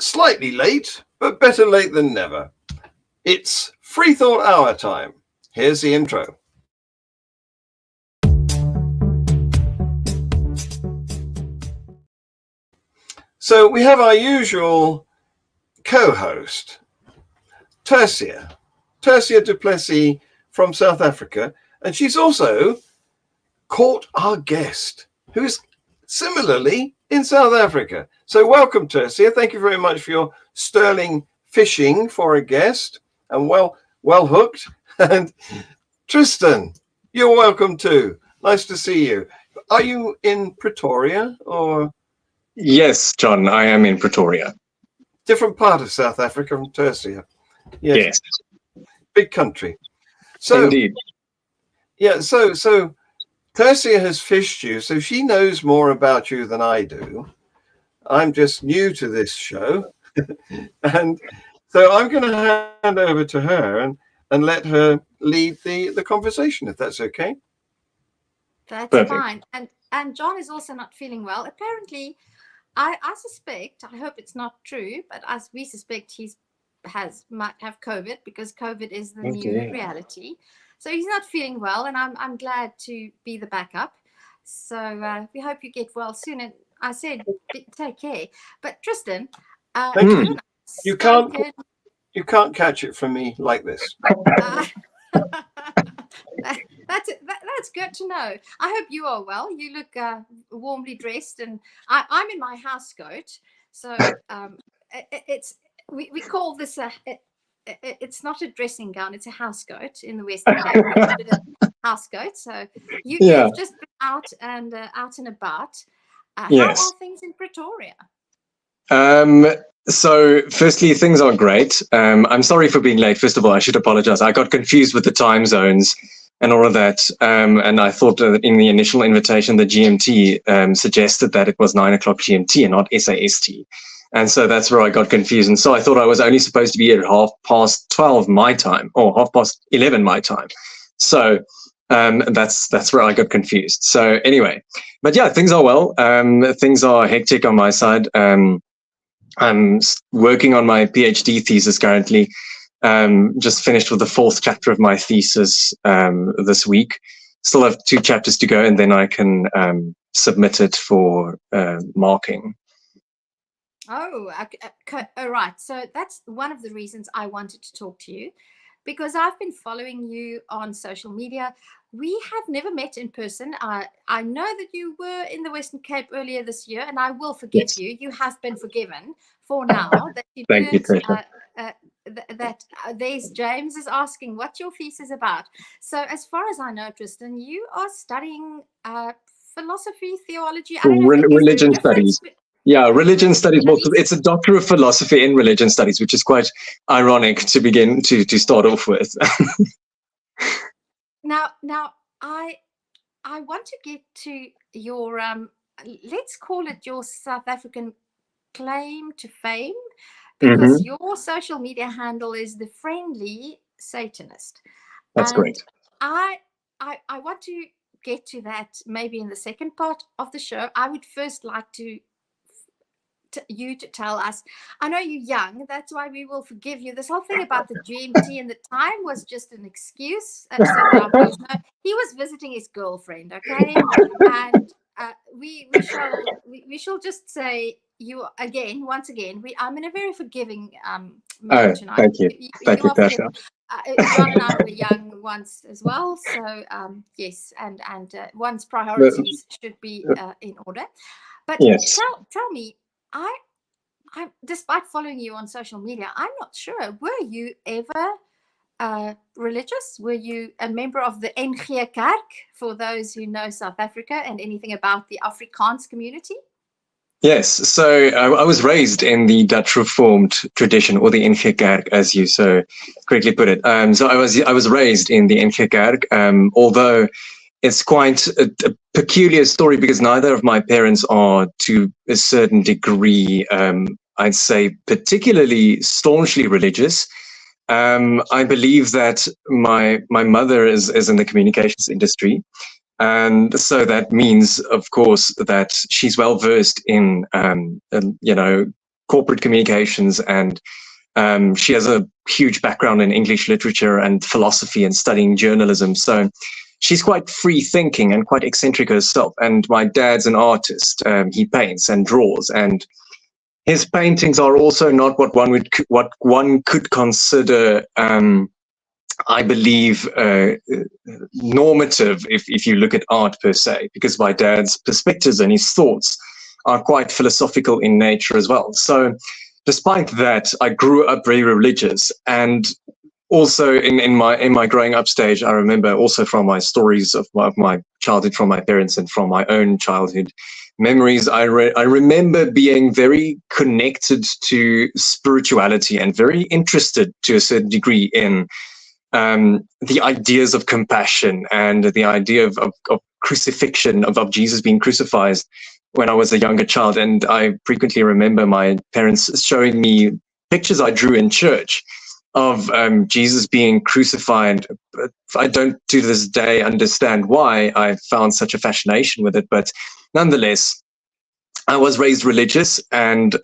Slightly late, but better late than never. It's Freethought Hour time. Here's the intro. So we have our usual co-host, Tercia du Plessis from South Africa, and she's also caught our guest, who's similarly in South Africa. So welcome, Tercia. Thank you very much for your sterling fishing for a guest, and well hooked. And Tristan, you're welcome too. Nice to see you. Are you in Pretoria or? Yes, John, I am in Pretoria. Different part of South Africa from Tercia. Yes. Big country. So, indeed. Yeah, so Tercia has fished you, so she knows more about you than I do. I'm just new to this show. And so I'm going to hand over to her and let her lead the conversation, if that's okay. That's Perfect. fine. And John is also not feeling well. Apparently, I suspect, I hope it's not true, but as we suspect might have COVID, because COVID is the new reality. So he's not feeling well, and I'm glad to be the backup. So we hope you get well soon. And I said, take care. But Tristan, you can't catch it from me like this. That's good to know. I hope you are well. You look warmly dressed, and I'm in my house coat. So we call this it's not a dressing gown, it's a house coat in the Western Cape. House coat. So you've just been out and about. Yes. How are things in Pretoria? So firstly, things are great. I'm sorry for being late. First of all, I should apologize. I got confused with the time zones and all of that. And I thought that in the initial invitation, the GMT suggested that it was 9 o'clock GMT and not SAST. And so that's where I got confused. And so I thought I was only supposed to be at 12:30 my time, or 11:30 my time. So that's where I got confused. So anyway, but yeah, things are well. Things are hectic on my side. I'm working on my PhD thesis currently. Just finished with the 4th chapter of my thesis this week. Still have 2 chapters to go, and then I can submit it for marking. Oh, okay. All right. So that's one of the reasons I wanted to talk to you, because I've been following you on social media. We have never met in person. I know that you were in the Western Cape earlier this year, and I will forgive you. You have been forgiven for now. That you Thank you, Tristan. There's James is asking what your thesis about. So as far as I know, Tristan, you are studying philosophy, theology, I don't know religion studies. Yeah, religion studies. Well, it's a doctor of philosophy in religion studies, which is quite ironic to begin to start off with. Now, I want to get to your let's call it your South African claim to fame, because your social media handle is the Friendly Satanist. That's great. I want to get to that maybe in the second part of the show. I would first like you to tell us. I know you're young, that's why we will forgive you. This whole thing about the GMT and the time was just an excuse. He was visiting his girlfriend, okay? And we shall just say once again, I'm in a very forgiving mood tonight. Thank you. Thank you, Tasha. John and I were young once as well, so yes, and one's priorities should be in order. But yes. Tell me, I despite following you on social media, I'm not sure. Were you ever religious? Were you a member of the NG Kerk, for those who know South Africa and anything about the Afrikaans community? Yes, so I was raised in the Dutch Reformed tradition, or the NG Kerk, as you so correctly put it. So I was raised in the NG Kerk, although it's quite a peculiar story, because neither of my parents are, to a certain degree, I'd say, particularly staunchly religious. I believe that my mother is in the communications industry. And so that means, of course, that she's well versed in, corporate communications, and she has a huge background in English literature and philosophy and studying journalism. So she's quite free thinking and quite eccentric herself. And my dad's an artist. He paints and draws, and his paintings are also not what one could consider, I believe, normative if you look at art per se, because my dad's perspectives and his thoughts are quite philosophical in nature as well. So despite that, I grew up very religious, and also in my growing up stage, I remember also from my stories of my childhood, from my parents and from my own childhood memories, I remember being very connected to spirituality and very interested to a certain degree in the ideas of compassion and the idea of crucifixion, of Jesus being crucified when I was a younger child. And I frequently remember my parents showing me pictures I drew in church of Jesus being crucified. But I don't to this day understand why I found such a fascination with it. But nonetheless, I was raised religious and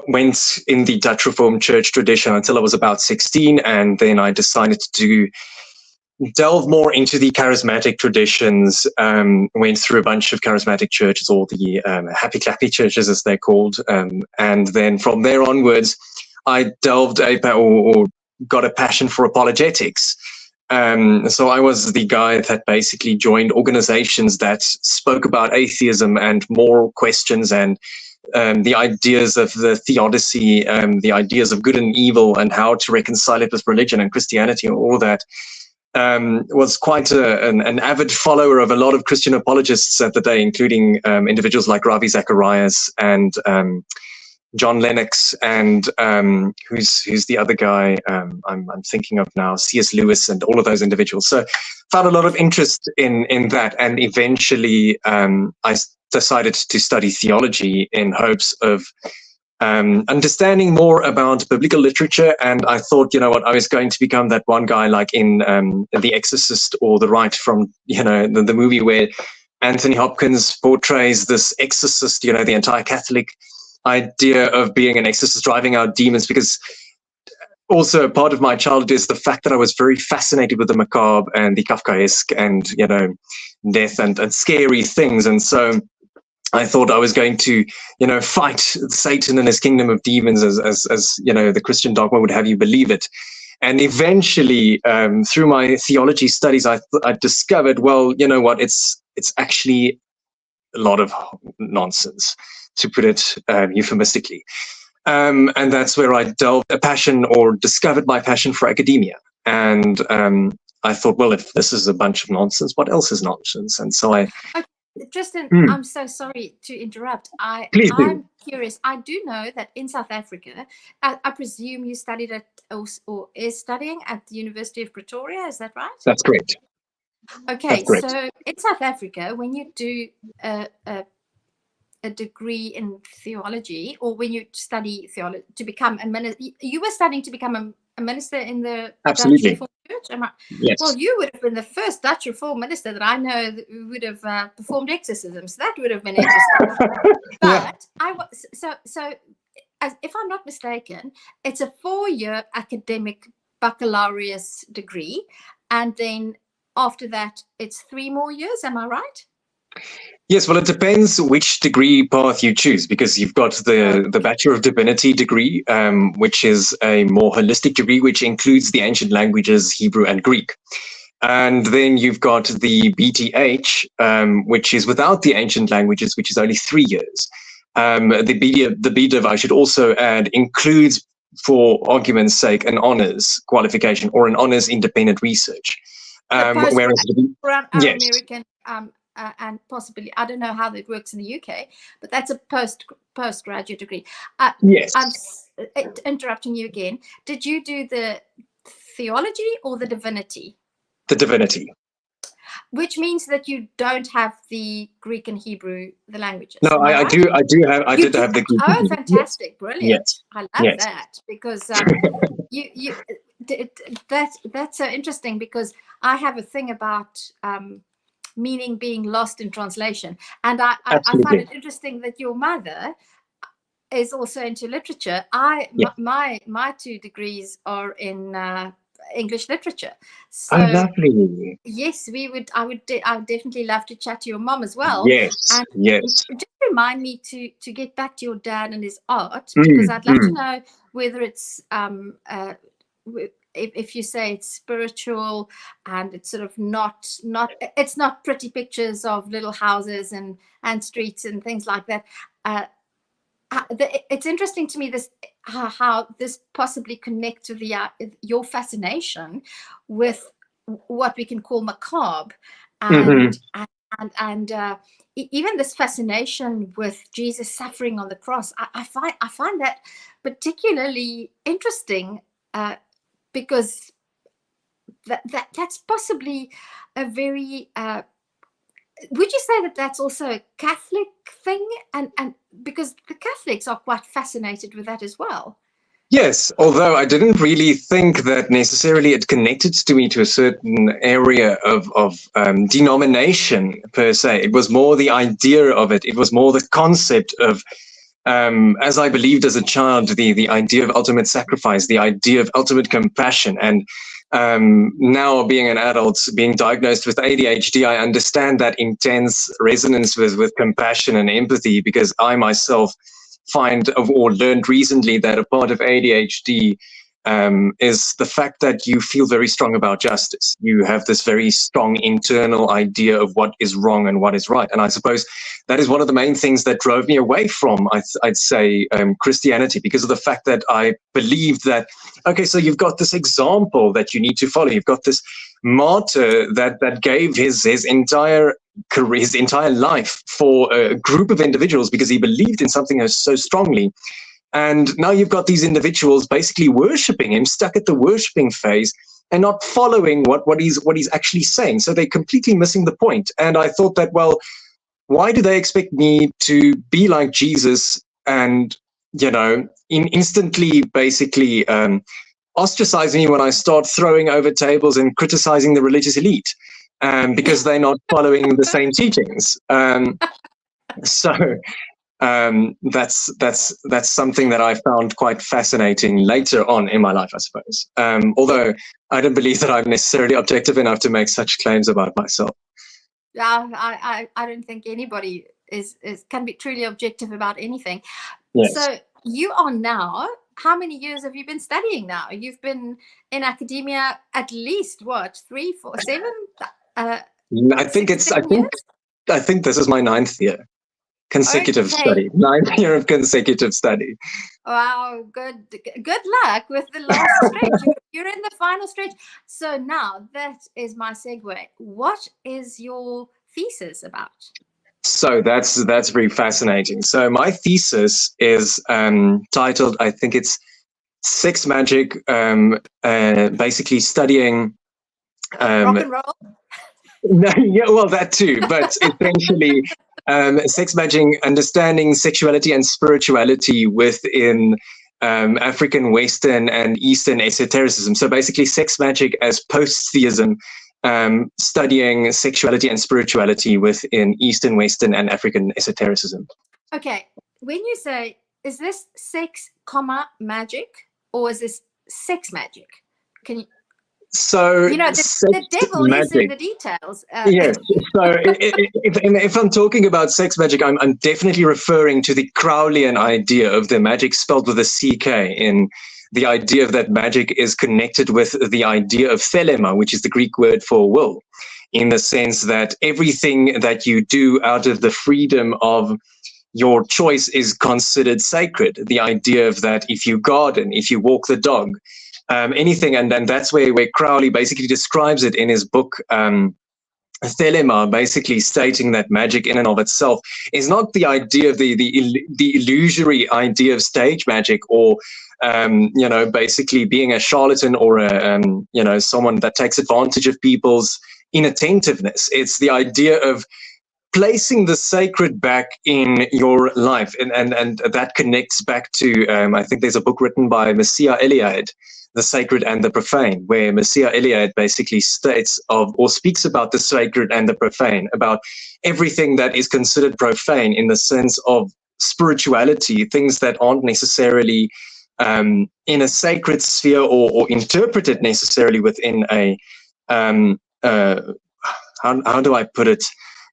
went in the Dutch Reformed Church tradition until I was about 16. And then I decided to delve more into the charismatic traditions, went through a bunch of charismatic churches, or the happy clappy churches as they're called. And then from there onwards, I delved or got a passion for apologetics. So I was the guy that basically joined organizations that spoke about atheism and moral questions and the ideas of the theodicy, the ideas of good and evil and how to reconcile it with religion and Christianity and all that. Was quite an avid follower of a lot of Christian apologists at the day, including individuals like Ravi Zacharias and John Lennox, and who's the other guy I'm thinking of now, C.S. Lewis, and all of those individuals. So found a lot of interest in that, and eventually I decided to study theology in hopes of understanding more about biblical literature. And I thought, you know what, I was going to become that one guy like in The Exorcist, or The Rite from, the movie where Anthony Hopkins portrays this exorcist, the entire Catholic idea of being an exorcist driving out demons. Because also part of my childhood is the fact that I was very fascinated with the macabre and the Kafkaesque and, death and scary things. And so I thought I was going to, fight Satan and his kingdom of demons as the Christian dogma would have you believe it. And eventually, through my theology studies, I discovered, well, you know what, it's actually a lot of nonsense, to put it euphemistically. And that's where I discovered my passion for academia. And I thought, well, if this is a bunch of nonsense, what else is nonsense? And so Tristan, I'm so sorry to interrupt. I'm curious. I do know that in South Africa, I presume you studied at or is studying at the University of Pretoria. Is that right? That's correct. Okay, so in South Africa, when you do a degree in theology, or when you study theology to become a minister, you were studying to become a minister in the Dutch Reformed Church? Am I? Yes. Well, you would have been the first Dutch Reformed minister that I know that would have performed exorcisms. That would have been interesting. But if I'm not mistaken, it's a 4-year academic baccalaureate degree, and then after that, it's 3 more years. Am I right? Yes, well, it depends which degree path you choose, because you've got the Bachelor of Divinity degree, which is a more holistic degree, which includes the ancient languages, Hebrew and Greek. And then you've got the BTH, which is without the ancient languages, which is only 3 years. The BDiv, I should also add, includes, for argument's sake, an honors qualification or an honors independent research. Whereas yes. American and possibly, I don't know how that works in the UK, but that's a postgraduate degree. Yes. I'm interrupting you again. Did you do the theology or the divinity? The divinity. Which means that you don't have the Greek and Hebrew, the languages. No, I did have the Greek. Oh, fantastic. Yes. Brilliant. Yes. I love that, because that's so interesting, because I have a thing about meaning being lost in translation. And I find it interesting that your mother is also into literature. My 2 degrees are in English literature. So lovely. yes, I would definitely love to chat to your mom as well. Yes, and yes. just remind me to get back to your dad and his art, because I'd love to know whether it's if you say it's spiritual and it's sort of not it's not pretty pictures of little houses and streets and things like that. It's interesting to me how this possibly connects with your fascination with what we can call macabre, and even this fascination with Jesus suffering on the cross. I find that particularly interesting, because that's possibly a very would you say that that's also a Catholic thing? And because the Catholics are quite fascinated with that as well. Yes, although I didn't really think that necessarily it connected to me to a certain area of denomination per se. It was more the idea of it. It was more the concept of, as I believed as a child, the idea of ultimate sacrifice, the idea of ultimate compassion. And now being an adult, being diagnosed with ADHD, I understand that intense resonance with compassion and empathy, because I myself find or learned recently that a part of ADHD is the fact that you feel very strong about justice. You have this very strong internal idea of what is wrong and what is right. And I suppose that is one of the main things that drove me away from, I'd say, Christianity, because of the fact that I believed that, okay, so you've got this example that you need to follow. You've got this martyr that gave his entire career, his entire life for a group of individuals because he believed in something so strongly. And now you've got these individuals basically worshipping him, stuck at the worshipping phase and not following what he's actually saying. So they're completely missing the point. And I thought that, well, why do they expect me to be like Jesus and, instantly basically ostracize me when I start throwing over tables and criticizing the religious elite because they're not following the same teachings. That's something that I found quite fascinating later on in my life, I suppose. Although I don't believe that I'm necessarily objective enough to make such claims about myself. Yeah, I don't think anybody can be truly objective about anything. Yes. So you are now, how many years have you been studying now? You've been in academia at least 3, 4, 7? I think this is my 9th year. Consecutive study, 9th year of consecutive study. Wow, good luck with the last stretch. You're in the final stretch. So now that is my segue. What is your thesis about? So that's very fascinating. So my thesis is titled, I think it's Sex Magic, basically studying rock and roll. No, yeah, well, that too, but essentially sex magic, understanding sexuality and spirituality within African, Western, and Eastern esotericism. So basically sex magic as post-theism, studying sexuality and spirituality within Eastern, Western, and African esotericism. Okay, when you say, is this sex, magic, or is this sex magic? Can you... So the devil is in the details. Yes. So if I'm talking about sex magic, I'm definitely referring to the Crowleyan idea of the magic spelled with a CK, in the idea of that magic is connected with the idea of thelema, which is the Greek word for will, in the sense that everything that you do out of the freedom of your choice is considered sacred. The idea of that if you garden, if you walk the dog, anything, and then that's where Crowley basically describes it in his book Thelema, basically stating that magic in and of itself is not the idea of the illusory idea of stage magic, or basically being a charlatan or a someone that takes advantage of people's inattentiveness. It's the idea of placing the sacred back in your life, and that connects back to I think there's a book written by Messiah Eliade, The Sacred and the Profane, where Messiah Eliade basically states or speaks about the sacred and the profane, about everything that is considered profane in the sense of spirituality, things that aren't necessarily in a sacred sphere or interpreted necessarily within a how do I put it,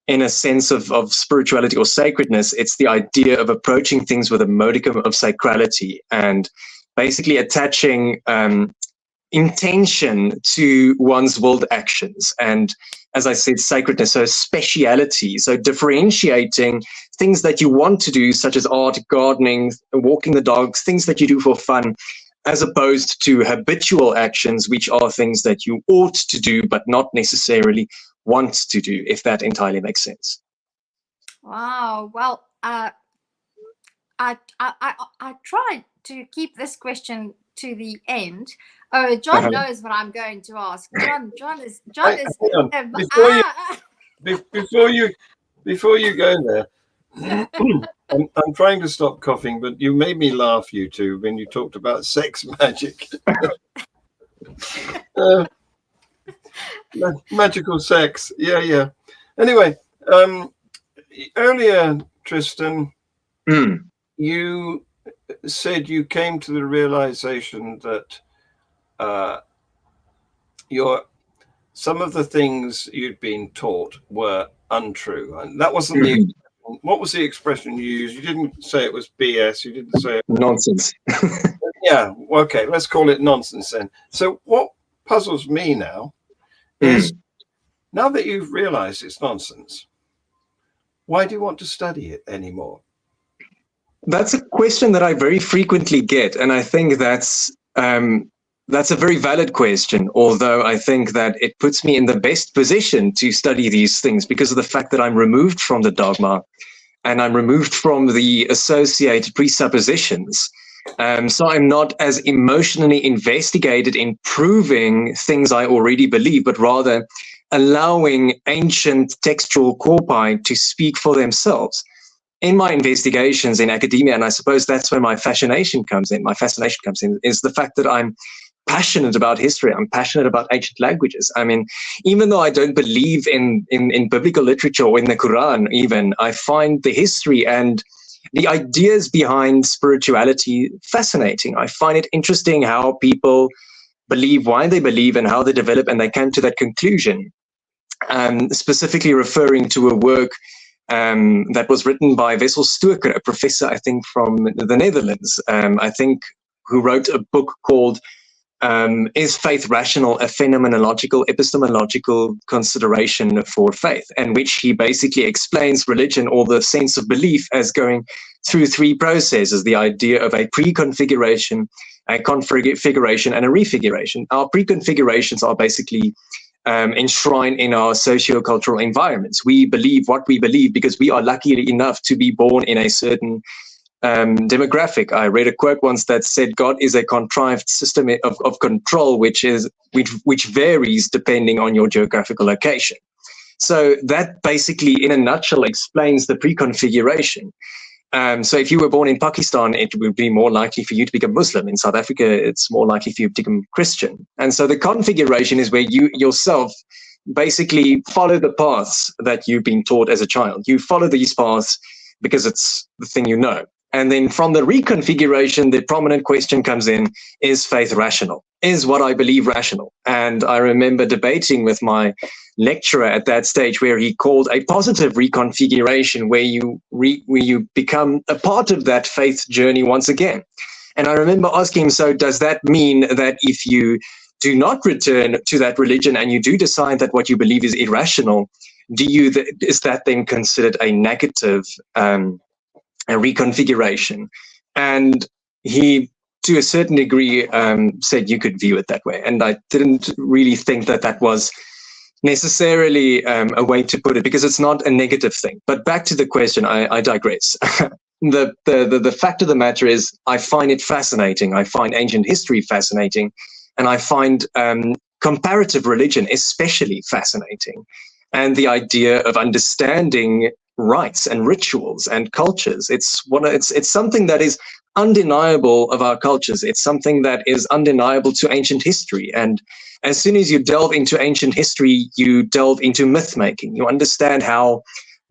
in a sense of spirituality or sacredness. It's the idea of approaching things with a modicum of sacrality and basically attaching intention to one's willed actions. And as I said, sacredness, so speciality, so differentiating things that you want to do, such as art, gardening, walking the dogs, things that you do for fun, as opposed to habitual actions, which are things that you ought to do, but not necessarily want to do, if that entirely makes sense. Wow. Well, I tried to keep this question to the end. Oh, John knows what I'm going to ask. John is. Before you go there, I'm trying to stop coughing, but you made me laugh, you two, when you talked about sex magic. Magical sex. Yeah. Anyway, earlier, Tristan, you said you came to the realization that some of the things you'd been taught were untrue, and that wasn't the. What was the expression you used? You didn't say it was BS. You didn't say it was nonsense. Yeah. Okay. Let's call it nonsense then. So what puzzles me now is, now that you've realized it's nonsense, why do you want to study it anymore? That's a question that I very frequently get, and I think that's a very valid question, although I think that it puts me in the best position to study these things because of the fact that I'm removed from the dogma and I'm removed from the associated presuppositions. So I'm not as emotionally investigated in proving things I already believe, but rather allowing ancient textual corpus to speak for themselves. In my investigations in academia, and I suppose that's where my fascination comes in, is the fact that I'm passionate about history. I'm passionate about ancient languages. I mean, even though I don't believe in biblical literature or in the Quran even, I find the history and the ideas behind spirituality fascinating. I find it interesting how people believe, why they believe, and how they develop, and they came to that conclusion. Specifically referring to a work that was written by Wessel Stoker, a professor, I think, from the Netherlands, I think, who wrote a book called Is Faith Rational? A Phenomenological Epistemological Consideration for Faith, in which he basically explains religion, or the sense of belief, as going through three processes: the idea of a preconfiguration, a configuration, and a refiguration. Our preconfigurations are basically enshrined in our socio-cultural environments. We believe what we believe because we are lucky enough to be born in a certain demographic. I read a quote once that said, God is a contrived system of control, which varies depending on your geographical location. So that basically, in a nutshell, explains the preconfiguration. So if you were born in Pakistan, it would be more likely for you to become Muslim. In South Africa, it's more likely for you to become Christian. And so the configuration is where you yourself basically follow the paths that you've been taught as a child. You follow these paths because it's the thing you know. And then from the reconfiguration, the prominent question comes in, is faith rational? Is what I believe rational? And I remember debating with my lecturer at that stage where he called a positive reconfiguration, where you become a part of that faith journey once again. And I remember asking him, so does that mean that if you do not return to that religion and you do decide that what you believe is irrational, is that then considered a negative a reconfiguration? And he, to a certain degree, said you could view it that way. And I didn't really think that that was necessarily a way to put it, because it's not a negative thing. But back to the question, I digress. The fact of the matter is, I find it fascinating. I find ancient history fascinating, and I find comparative religion especially fascinating. And the idea of understanding rites and rituals and cultures. It's something that is undeniable of our cultures. It's something that is undeniable to ancient history. And as soon as you delve into ancient history, you delve into myth making. You understand how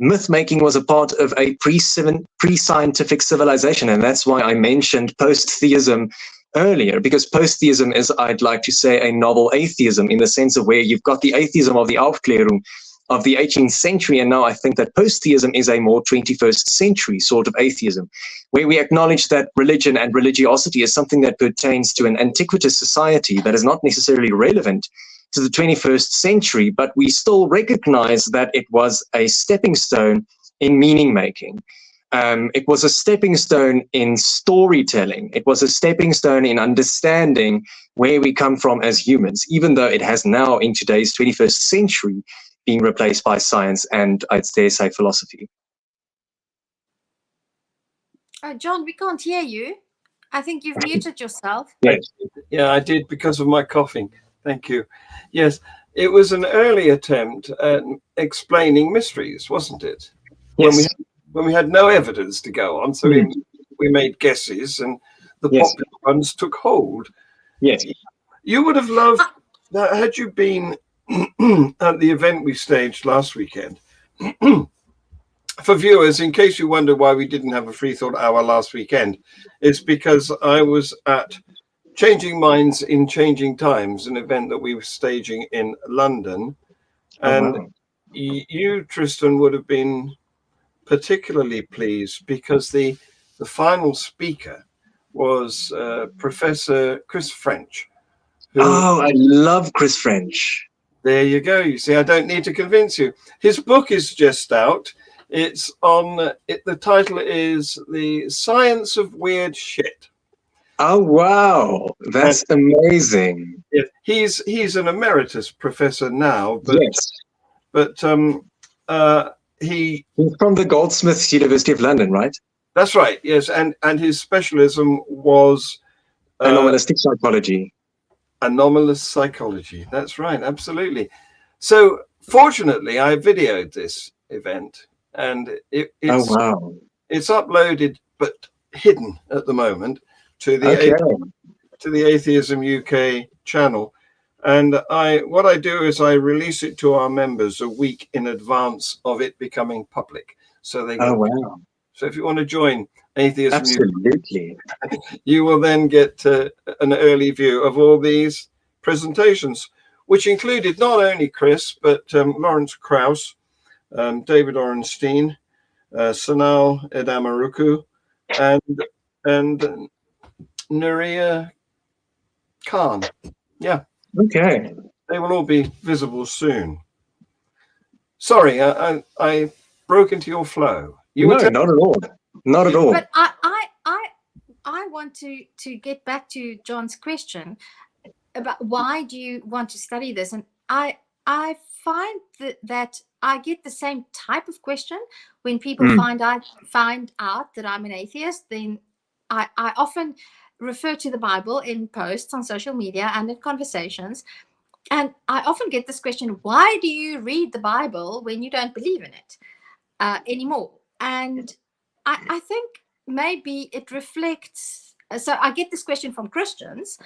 myth-making was a part of a pre-scientific civilization, and that's why I mentioned post-theism earlier, because post-theism is, I'd like to say, a novel atheism, in the sense of where you've got the atheism of the Aufklärung of the 18th century, and now I think that post-theism is a more 21st century sort of atheism, where we acknowledge that religion and religiosity is something that pertains to an antiquitous society that is not necessarily relevant to the 21st century, but we still recognize that it was a stepping stone in meaning making. It was a stepping stone in storytelling. It was a stepping stone in understanding where we come from as humans, even though it has now, in today's 21st century, been replaced by science and, I'd dare say, philosophy. John, we can't hear you. I think you've muted yourself. Yes. Yeah, I did, because of my coughing. Thank you. Yes, it was an early attempt at explaining mysteries, wasn't it? Yes. When we had no evidence to go on, so we made guesses, and the popular ones took hold. Yes. You would have loved that had you been at the event we staged last weekend. For viewers, in case you wonder why we didn't have a Freethought hour last weekend, it's because I was at Changing Minds in Changing Times, an event that we were staging in London. And wow. You, Tristan, would have been particularly pleased because the final speaker was Professor Chris French. Oh, I love Chris French. There you go. You see, I don't need to convince you. His book is just out. It's on, the title is The Science of Weird Shit. Oh, wow. That's amazing. Yeah, he's an emeritus professor now, but yes. But he's from the Goldsmiths, University of London, right? That's right. Yes, and his specialism was anomalistic psychology. Anomalous psychology. That's right. Absolutely. So fortunately, I videoed this event, and it's uploaded but hidden at the moment to the Atheism UK channel. And what I do is I release it to our members a week in advance of it becoming public. So they So if you want to join Atheism absolutely, you will then get an early view of all these presentations, which included not only Chris, but Lawrence Krauss, David Orenstein, Sanal Edamaruku, and Nuria Khan. Yeah. Okay. They will all be visible soon. Sorry, I broke into your flow. Not at all. Not at all. But I want to get back to John's question about why do you want to study this, and I find that I get the same type of question when people find out that I'm an atheist. Then I often refer to the Bible in posts on social media and in conversations, and I often get this question: why do you read the Bible when you don't believe in it anymore? And I think maybe it reflects. So I get this question from Christians,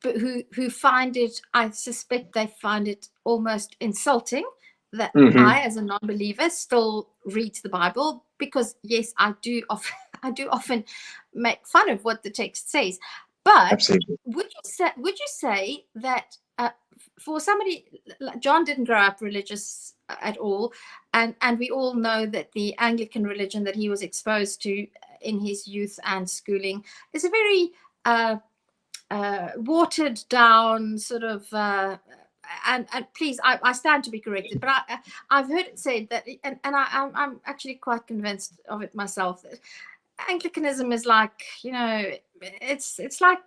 but who find it. I suspect they find it almost insulting that I, as a non-believer, still read the Bible, because yes, I do often make fun of what the text says. But absolutely, would you say that for somebody, John didn't grow up religious at all, and we all know that the Anglican religion that he was exposed to in his youth and schooling is a very watered down sort of and please, I stand to be corrected, but I've heard it said that, and I'm actually quite convinced of it myself, that Anglicanism is like, it's like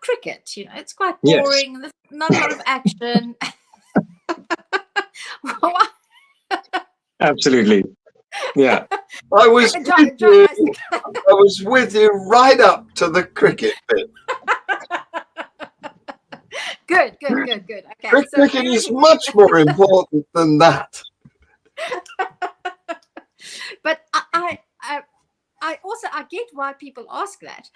cricket, it's quite boring. Yes. There's not a lot of action. Absolutely. Yeah. I was with you right up to the cricket bit. Good. Okay. Cricket is much more important than that. But I also get why people ask that,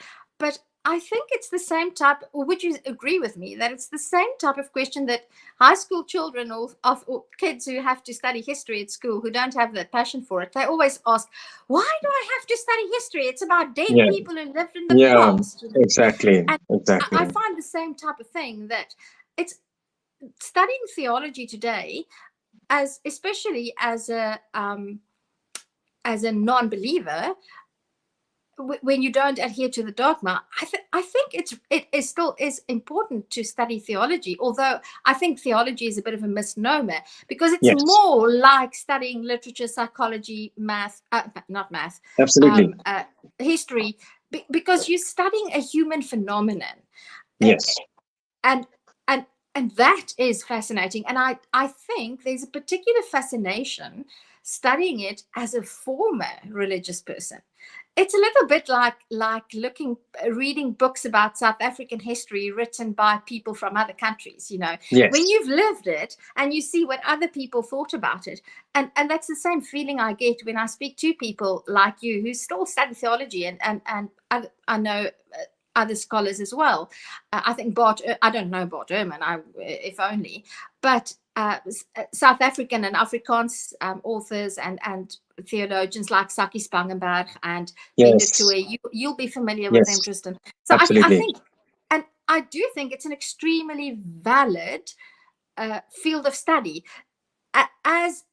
but I think it's the same type, or would you agree with me that it's the same type of question that high school children or kids who have to study history at school, who don't have the passion for it, they always ask, why do I have to study history? It's about dead people who lived in the past. Exactly. And exactly. I find the same type of thing, that it's studying theology today, as especially as a non-believer, when you don't adhere to the dogma, I think it is still important to study theology, although I think theology is a bit of a misnomer, because it's more like studying literature, psychology, math, not math, absolutely, history, because you're studying a human phenomenon. Yes. And that is fascinating. And I think there's a particular fascination studying it as a former religious person. It's a little bit like reading books about South African history written by people from other countries, you know, when you've lived it and you see what other people thought about it. And that's the same feeling I get when I speak to people like you who still study theology, and I know other scholars as well. I think I don't know Bart Ehrman, if only, but South African and Afrikaans authors and theologians like Saki Spangenberg and you'll be familiar with them, Tristan. So I think, and I do think it's an extremely valid field of study, as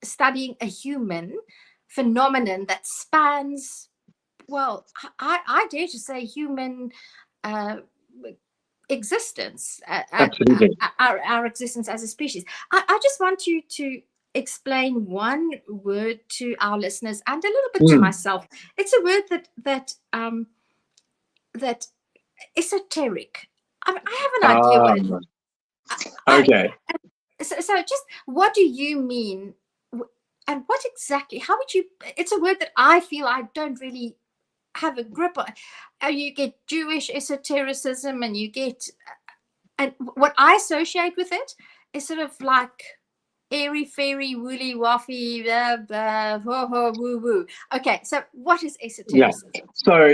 studying a human phenomenon that spans, well, I dare to say, human existence, our existence as a species. I just want you to explain one word to our listeners and a little bit to myself. It's a word that esoteric. I have an idea what it is. So just what do you mean, and what exactly, how would you, it's a word that I feel I don't really have a grip on. You get Jewish esotericism, and you get, and what I associate with it is sort of like airy fairy woolly waffy woo woo. Okay, so what is esotericism?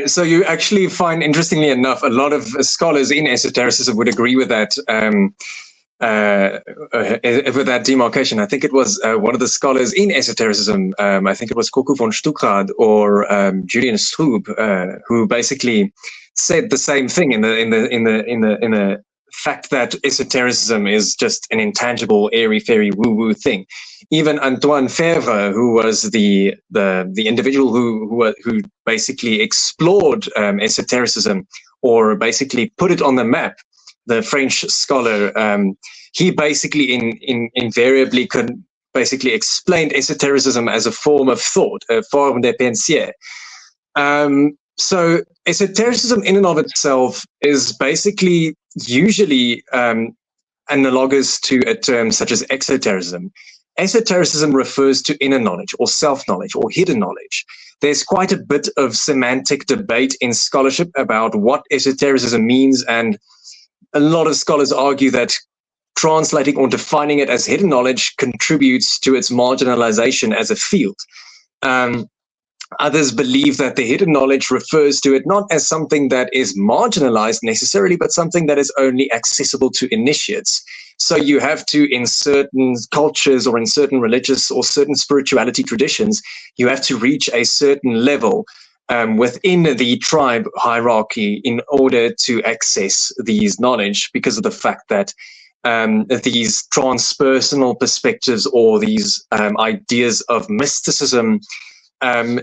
So you actually find, interestingly enough, a lot of scholars in esotericism would agree with that with that demarcation. I think it was one of the scholars in esotericism, I think it was Koku von Stuckrad or Julian Strub, who basically said the same thing in the fact that esotericism is just an intangible, airy fairy woo-woo thing. Even Antoine Fevre, who was the individual who basically explored esotericism, or basically put it on the map, the French scholar, he basically invariably could basically explained esotericism as a form of thought, a forme de pensée. So esotericism in and of itself is basically usually analogous to a term such as exotericism. Esotericism refers to inner knowledge or self-knowledge or hidden knowledge. There's quite a bit of semantic debate in scholarship about what esotericism means, and a lot of scholars argue that translating or defining it as hidden knowledge contributes to its marginalization as a field. Others believe that the hidden knowledge refers to it not as something that is marginalized necessarily, but something that is only accessible to initiates. So you have to, in certain cultures or in certain religious or certain spirituality traditions, you have to reach a certain level within the tribe hierarchy in order to access these knowledge, because of the fact that these transpersonal perspectives or these ideas of mysticism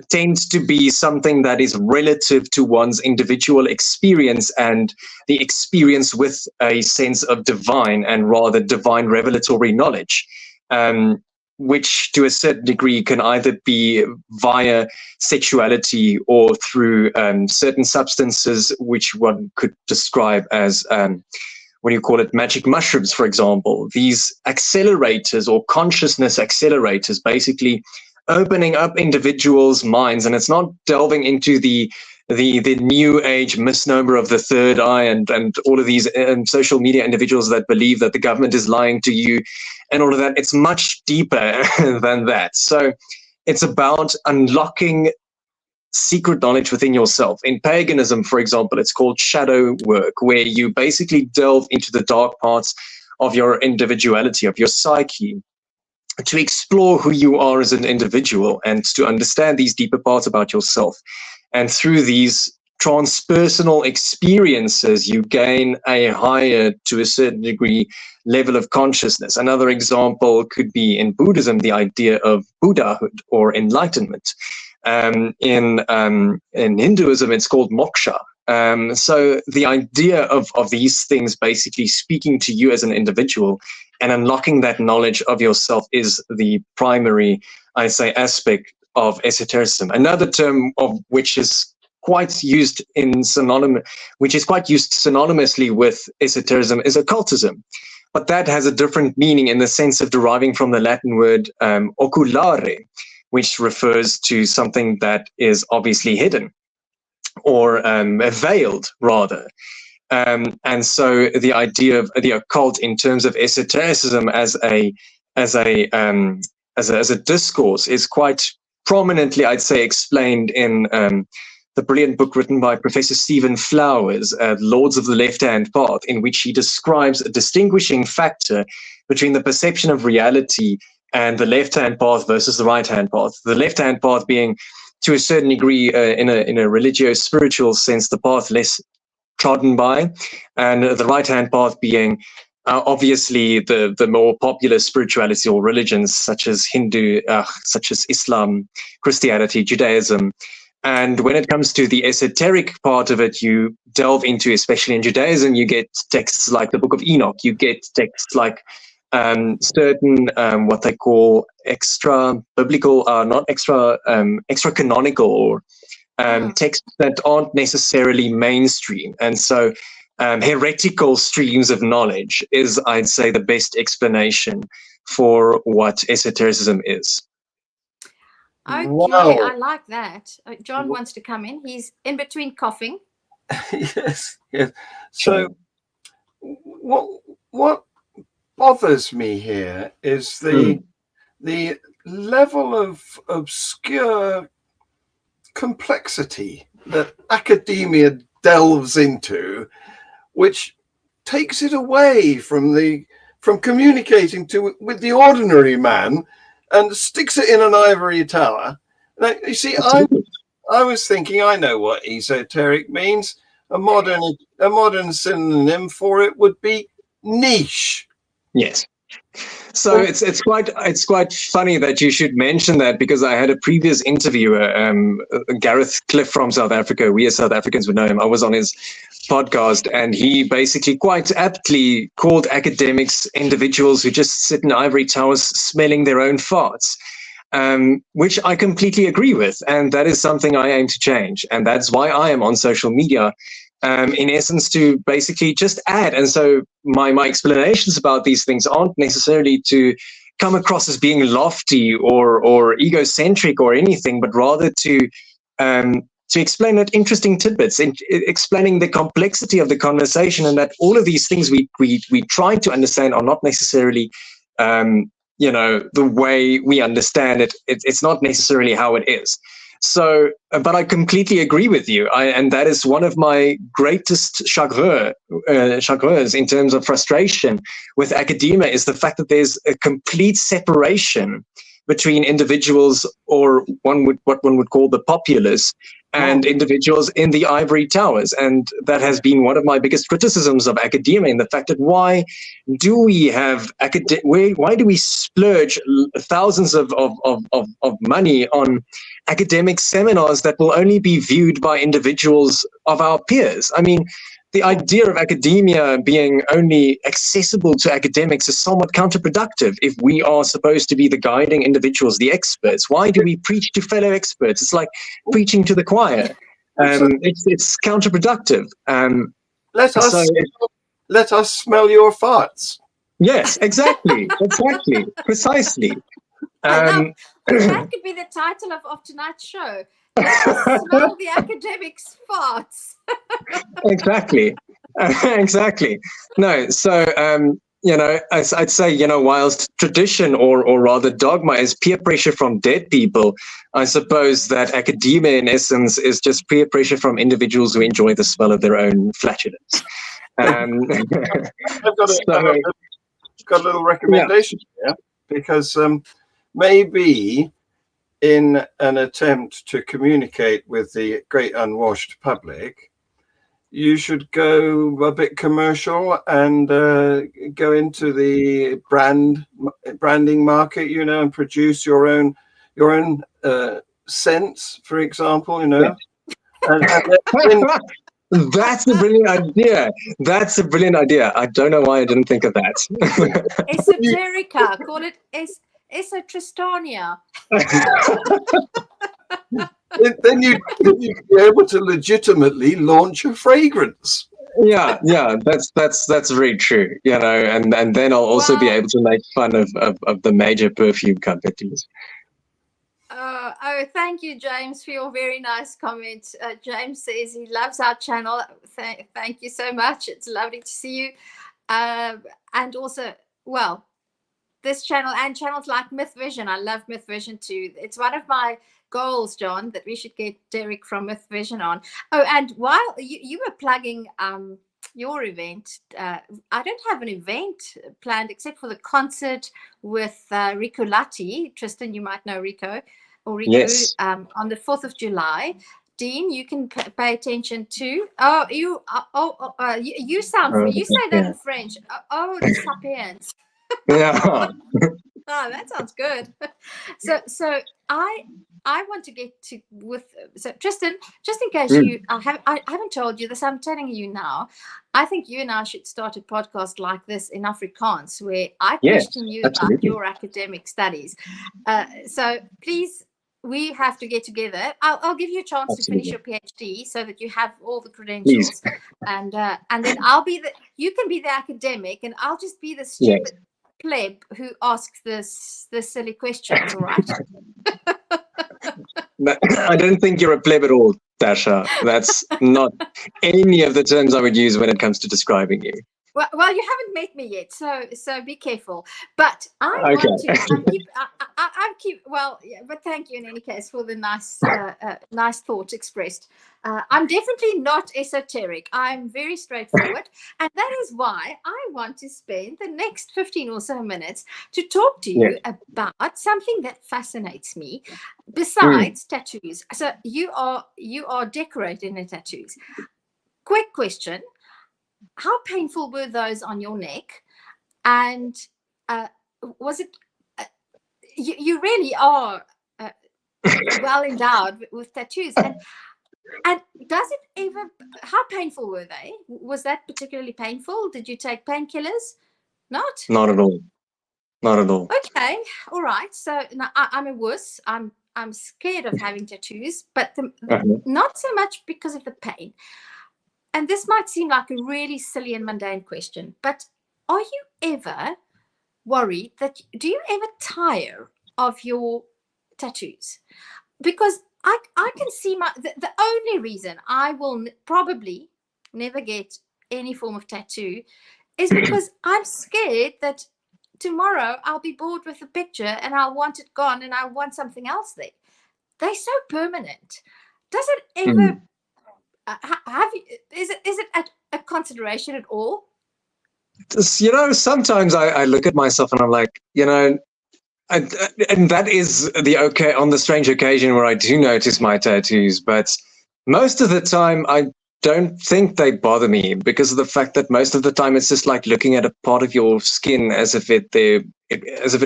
tends to be something that is relative to one's individual experience and the experience with a sense of divine and rather divine revelatory knowledge, which to a certain degree can either be via sexuality or through certain substances, which one could describe as what do you call it, magic mushrooms, for example. These accelerators or consciousness accelerators basically opening up individuals' minds, and it's not delving into the new age misnomer of the third eye and all of these social media individuals that believe that the government is lying to you and all of that. It's much deeper than that. So it's about unlocking secret knowledge within yourself. In paganism, for example, it's called shadow work, where you basically delve into the dark parts of your individuality, of your psyche, to explore who you are as an individual and to understand these deeper parts about yourself. And through these transpersonal experiences, you gain a higher, to a certain degree, level of consciousness. Another example could be in Buddhism, the idea of Buddhahood or enlightenment. In Hinduism, it's called moksha. So the idea of these things basically speaking to you as an individual and unlocking that knowledge of yourself is the primary, I say, aspect of esotericism. Another term of which is quite used synonymously with esotericism is occultism. But that has a different meaning in the sense of deriving from the Latin word oculare, which refers to something that is obviously hidden or veiled, rather. And so the idea of the occult in terms of esotericism as a discourse is quite prominently, I'd say, explained in the brilliant book written by Professor Stephen Flowers, Lords of the Left-Hand Path, in which he describes a distinguishing factor between the perception of reality and the left-hand path versus the right-hand path. The left-hand path being, to a certain degree, in a religio-spiritual sense, the path less trodden by, and the right-hand path being obviously the more popular spirituality or religions such as such as Islam, Christianity, Judaism. And when it comes to the esoteric part of it, you delve into, especially in Judaism, you get texts like the Book of Enoch, you get texts like certain what they call extra biblical, not extra canonical, or texts that aren't necessarily mainstream. And so heretical streams of knowledge is, I'd say, the best explanation for what esotericism is. Okay, Wow. I like that. John wants to come in. He's in between coughing. Yes. So what bothers me here is the level of obscure complexity that academia delves into, which takes it away from communicating with the ordinary man and sticks it in an ivory tower. Now, you see, I was thinking, I know what esoteric means. A modern synonym for it would be niche. Yes. So it's quite funny that you should mention that, because I had a previous interviewer, Gareth Cliff from South Africa. We as South Africans would know him. I was on his podcast, and he basically quite aptly called academics individuals who just sit in ivory towers smelling their own farts, which I completely agree with. And that is something I aim to change. And that's why I am on social media, in essence, to basically just add. And so my explanations about these things aren't necessarily to come across as being lofty or egocentric or anything, but rather to explain that interesting tidbits, explaining the complexity of the conversation, and that all of these things we try to understand are not necessarily the way we understand it. It's not necessarily how it is. So, but I completely agree with you. And that is one of my greatest chagrins in terms of frustration with academia, is the fact that there's a complete separation between individuals, or what one would call the populace, and individuals in the ivory towers. And that has been one of my biggest criticisms of academia, in the fact that why do we splurge thousands of money on academic seminars that will only be viewed by individuals of our peers? I mean, the idea of academia being only accessible to academics is somewhat counterproductive if we are supposed to be the guiding individuals, the experts. Why do we preach to fellow experts? It's like preaching to the choir. It's counterproductive. Let us smell your farts. Yes, exactly. Precisely. That could be the title of tonight's show. Let us smell the academics' farts. Exactly. No, so I'd say, whilst tradition or rather dogma is peer pressure from dead people, I suppose that academia in essence is just peer pressure from individuals who enjoy the smell of their own flatulence. I've got a little recommendation here, because maybe in an attempt to communicate with the great unwashed public, you should go a bit commercial and go into the branding market, and produce your own scents, for example, Yeah. and That's a brilliant idea. I don't know why I didn't think of that. Esoterica, call it Esotristania. then you'd be able to legitimately launch a fragrance. Yeah, that's very true. And then I'll also be able to make fun of the major perfume companies. Oh, thank you, James, for your very nice comment. James says he loves our channel. Thank you so much. It's lovely to see you. And also, this channel and channels like Myth Vision. I love Myth Vision too. It's one of my goals, John, that we should get Derek from Myth Vision on. Oh, and while you were plugging your event, I don't have an event planned except for the concert with Rico Latti. Tristan, you might know Rico or Rico. Yes. On the 4th of July. Dean, you can pay attention to. Oh, you sound. You say that in French. Oh, the sapiens. Yeah. Oh, that sounds good. So I want to get to so Tristan, just in case I haven't told you this, I'm telling you now. I think you and I should start a podcast like this in Afrikaans, where I question you about your academic studies. So please, we have to get together. I'll give you a chance to finish your PhD so that you have all the credentials, and then you can be the academic, and I'll just be the stupid pleb who asks the silly questions. All right. I don't think you're a pleb at all, Dasha. That's not any of the terms I would use when it comes to describing you. Well, you haven't met me yet, so be careful. But I want to. But thank you in any case for the nice thought expressed. I'm definitely not esoteric. I'm very straightforward, and that is why I want to spend the next 15 or so minutes to talk to you about something that fascinates me, besides tattoos. So you are decorating the tattoos. Quick question. How painful were those on your neck? And was it, you really are well endowed with tattoos. And does it ever, how painful were they? Was that particularly painful? Did you take painkillers? Not? Not at all. Not at all. Okay. All right. So now I'm a wuss. I'm scared of having tattoos, but not so much because of the pain. And this might seem like a really silly and mundane question, but are you ever worried do you ever tire of your tattoos? Because I can see the only reason I will probably never get any form of tattoo is because I'm scared that tomorrow I'll be bored with the picture and I'll want it gone and I want something else there. They're so permanent. Does it ever... is it a consideration at all? Sometimes I look at myself and I'm like, and that is on the strange occasion where I do notice my tattoos, but most of the time I don't think they bother me because of the fact that most of the time it's just like looking at a part of your skin as if it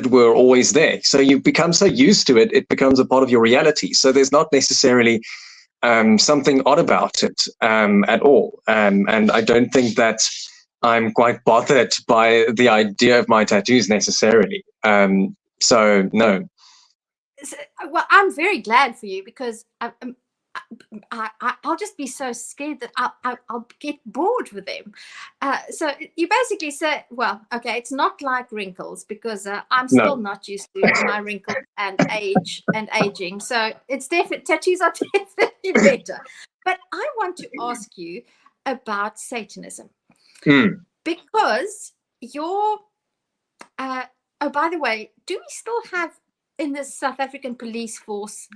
were always there. So you become so used to it, it becomes a part of your reality. So there's not necessarily something odd about it at all. And I don't think that I'm quite bothered by the idea of my tattoos necessarily. So, no. Well, I'm very glad for you because I'll just be so scared that I'll get bored with them. So you basically say, well, okay, it's not like wrinkles because I'm still not used to my wrinkles and aging. So it's definitely, tattoos are definitely better. But I want to ask you about Satanism because your oh, by the way, do we still have in the South African police force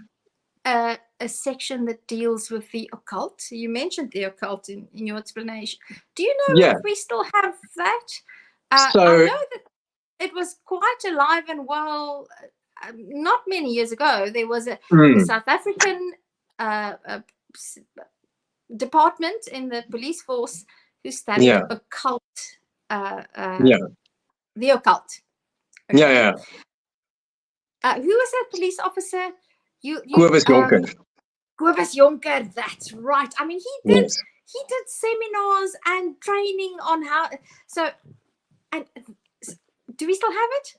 a section that deals with the occult? You mentioned the occult in your explanation. Do you know if we still have that? I know that it was quite alive and well. Not many years ago, there was a South African department in the police force who studied occult. The occult. Okay. Who was that police officer? Kobus Jonker. Kobus Jonker, that's right. I mean, he did seminars and training on how. So, and do we still have it?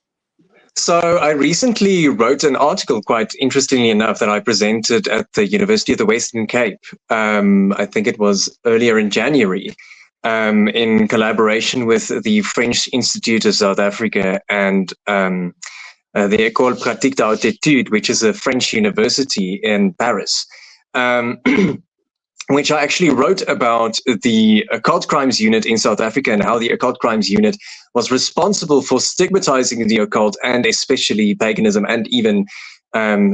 So I recently wrote an article, quite interestingly enough, that I presented at the University of the Western Cape. I think it was earlier in January, in collaboration with the French Institute of South Africa and the École Pratique d'Haute Étude, which is a French university in Paris, which I actually wrote about the occult crimes unit in South Africa and how the occult crimes unit was responsible for stigmatizing the occult, and especially paganism and even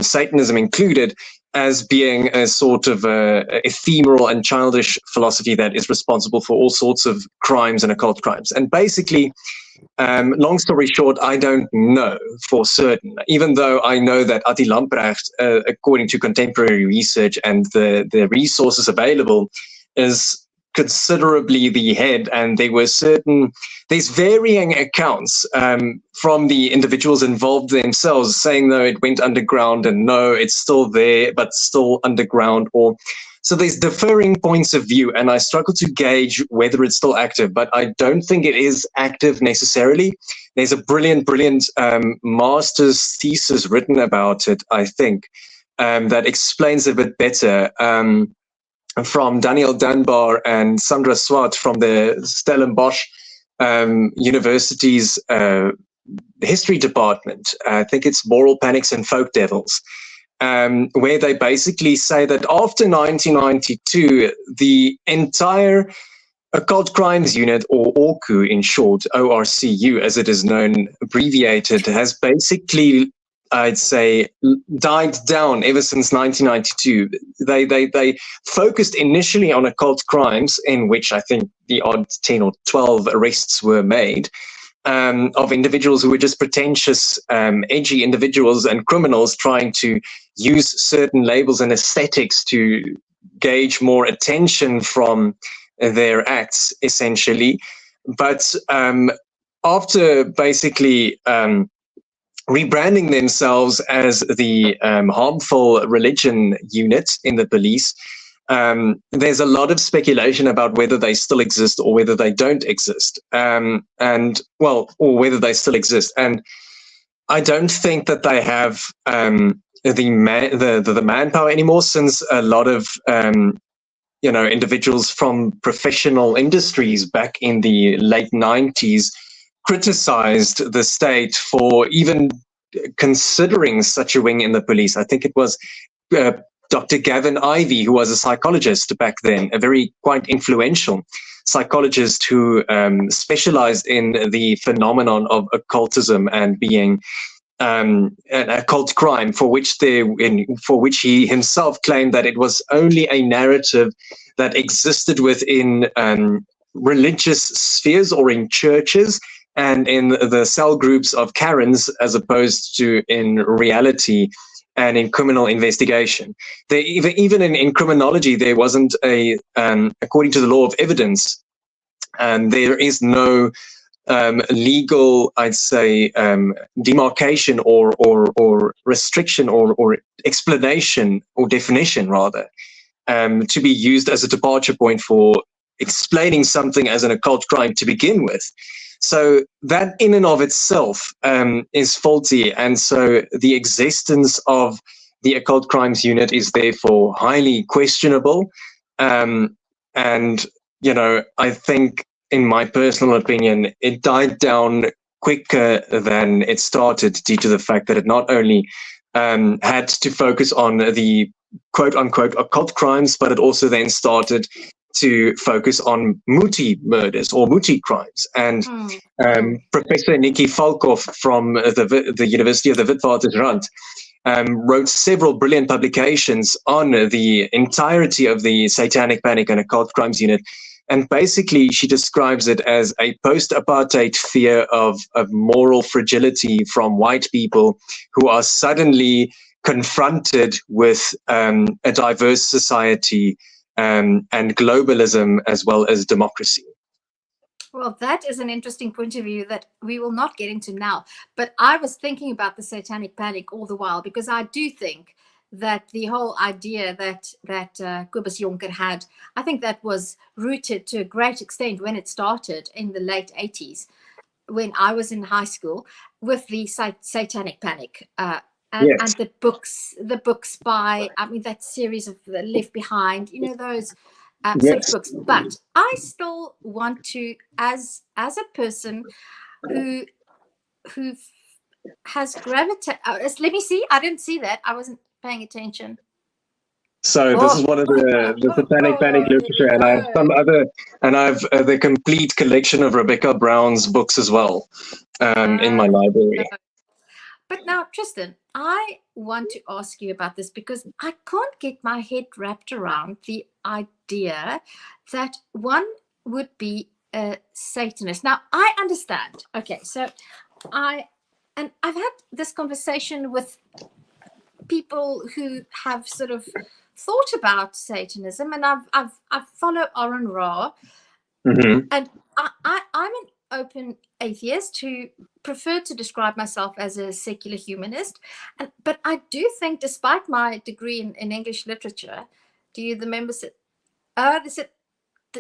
Satanism included, as being a sort of ephemeral and childish philosophy that is responsible for all sorts of crimes and occult crimes. And basically, long story short, I don't know for certain, even though I know that Atti Lamprecht, according to contemporary research and the resources available, is considerably the head, and there's varying accounts from the individuals involved themselves saying, no, it went underground, and no, it's still there, but still underground, so there's differing points of view, and I struggle to gauge whether it's still active, but I don't think it is active necessarily. There's a brilliant master's thesis written about it, I think, that explains it a bit better, from Daniel Dunbar and Sandra Swart from the Stellenbosch University's history department. I think it's Moral Panics and Folk Devils. Where they basically say that after 1992, the entire occult crimes unit, or ORCU in short, ORCU as it is known, abbreviated, has basically, I'd say, died down ever since 1992. They focused initially on occult crimes, in which I think the odd 10 or 12 arrests were made, of individuals who were just pretentious, edgy individuals and criminals trying to use certain labels and aesthetics to gauge more attention from their acts, essentially. But after basically rebranding themselves as the harmful religion unit in the police, there's a lot of speculation about whether they still exist or whether they don't exist, or whether they still exist. And I don't think that they have the manpower anymore, since a lot of individuals from professional industries back in the late 90s criticized the state for even considering such a wing in the police. I think it was Dr. Gavin Ivey, who was a psychologist back then, a very quite influential psychologist who specialized in the phenomenon of occultism and being an occult crime, for which he himself claimed that it was only a narrative that existed within religious spheres or in churches and in the cell groups of Karens, as opposed to in reality and in criminal investigation. Even in criminology, there wasn't according to the law of evidence, there is no legal, I'd say, demarcation or restriction or explanation or definition, rather, to be used as a departure point for explaining something as an occult crime to begin with. So that in and of itself is faulty, and so the existence of the occult crimes unit is therefore highly questionable. And I think, in my personal opinion, it died down quicker than it started, due to the fact that it not only had to focus on the quote-unquote occult crimes, but it also then started to focus on Muti murders or Muti crimes. And Professor Nikki Falkhoff from the University of the Witwatersrand wrote several brilliant publications on the entirety of the Satanic Panic and Occult Crimes Unit. And basically, she describes it as a post-apartheid fear of moral fragility from white people who are suddenly confronted with a diverse society and globalism as well as democracy. Well, that is an interesting point of view that we will not get into now. But I was thinking about the Satanic Panic all the while, because I do think that the whole idea that Kobus Jonker had, I think that was rooted to a great extent when it started in the late 80s, when I was in high school, with the Satanic Panic. And the books by, I mean, that series of the Left Behind, you know, those sort of books. But I still want to, as a person who has gravitated, let me see, I didn't see that, I wasn't paying attention. So this is one of the Satanic Panic literature, and I have some other, and I have the complete collection of Rebecca Brown's books as well in my library. But now, Tristan, I want to ask you about this, because I can't get my head wrapped around the idea that one would be a Satanist. Now, I understand. Okay, so I've had this conversation with people who have sort of thought about Satanism, and I've followed Aaron Ra, and I'm an open atheist who prefer to describe myself as a secular humanist, but I do think, despite my degree in English literature, the members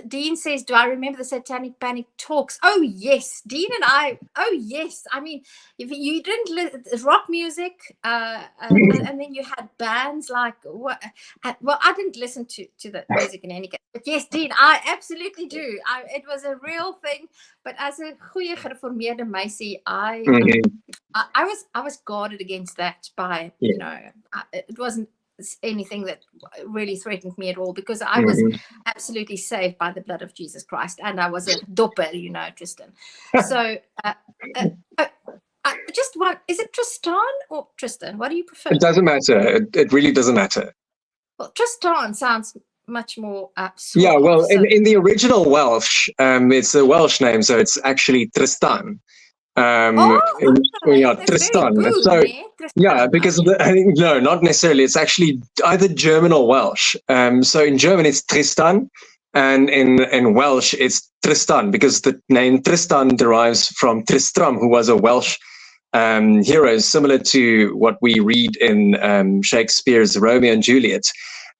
Dean says, do I remember the Satanic Panic talks? Oh yes, Dean and I. Oh yes, I mean, if you didn't rock music, and then you had bands like what? Well, I didn't listen to the music in any case, but yes, Dean, I absolutely do. It was a real thing. But as a goeie gereformeerde meisie, I was guarded against that by you know, it wasn't anything that really threatened me at all, because I was absolutely saved by the blood of Jesus Christ, and I was a doppel, you know, Tristan. So I just want, is it Tristan or Tristan? What do you prefer? It doesn't matter. It really doesn't matter. Well, Tristan sounds much more suave, yeah, well, so. in the original Welsh, it's a Welsh name, so it's actually Tristan. Tristan. Boom, so eh? Tristan. Yeah, because no, not necessarily. It's actually either German or Welsh. So in German it's Tristan, and in Welsh it's Tristan, because the name Tristan derives from Tristram, who was a Welsh hero, similar to what we read in Shakespeare's Romeo and Juliet.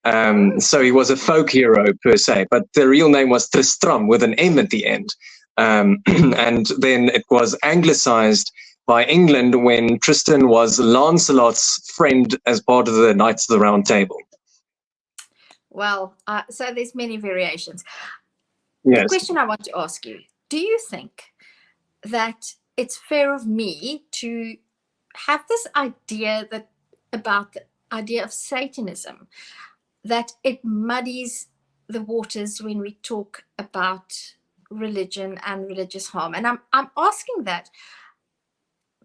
So he was a folk hero per se, but the real name was Tristram with an M at the end. And then it was anglicized by England when Tristan was Lancelot's friend as part of the Knights of the Round Table. Well, so there's many variations. Yes. The question I want to ask you, do you think that it's fair of me to have this idea about the idea of Satanism, that it muddies the waters when we talk about religion and religious harm? And I'm asking that,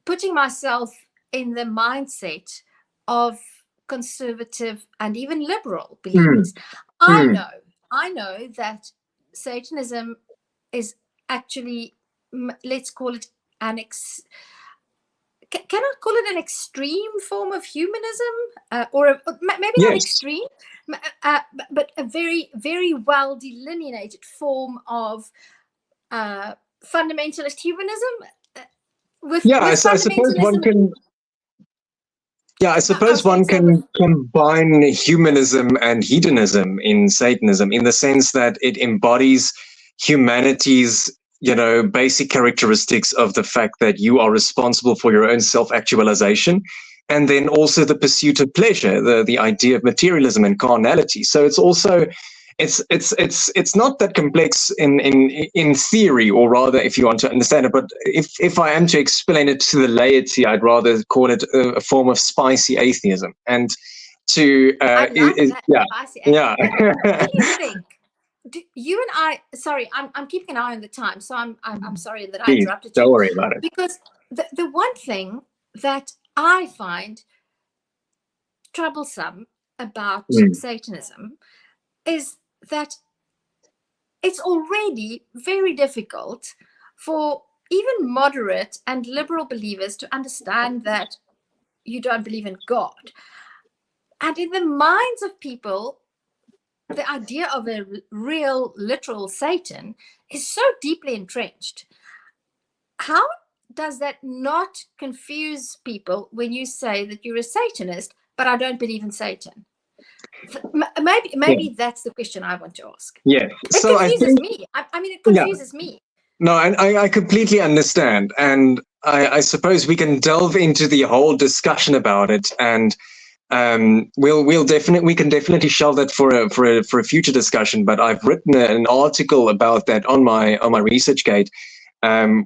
putting myself in the mindset of conservative and even liberal believers. I know that Satanism is actually, let's call it can I call it an extreme form of humanism, or maybe not extreme, but a very, very well delineated form of fundamentalist humanism. I suppose one can. Yeah, I suppose one can combine humanism and hedonism in Satanism, in the sense that it embodies humanity's, basic characteristics of the fact that you are responsible for your own self-actualization, and then also the pursuit of pleasure, the idea of materialism and carnality. So it's also, it's not that complex in theory, or rather, if you want to understand it. But if I am to explain it to the laity, I'd rather call it a form of spicy atheism. And to Spicy atheism. What do you think? you and I, sorry, I'm keeping an eye on the time, so I'm sorry that I Please, interrupted you. don't worry about it. Because the one thing that I find troublesome about Satanism is that it's already very difficult for even moderate and liberal believers to understand that you don't believe in God. And in the minds of people, the idea of a real, literal Satan is so deeply entrenched. How does that not confuse people when you say that you're a Satanist, but I don't believe in Satan? Maybe that's the question I want to ask. Yeah. So it confuses me. I mean, it confuses me. No, and I completely understand. And I suppose we can delve into the whole discussion about it, and we can definitely shelve that for a future discussion. But I've written an article about that on my ResearchGate,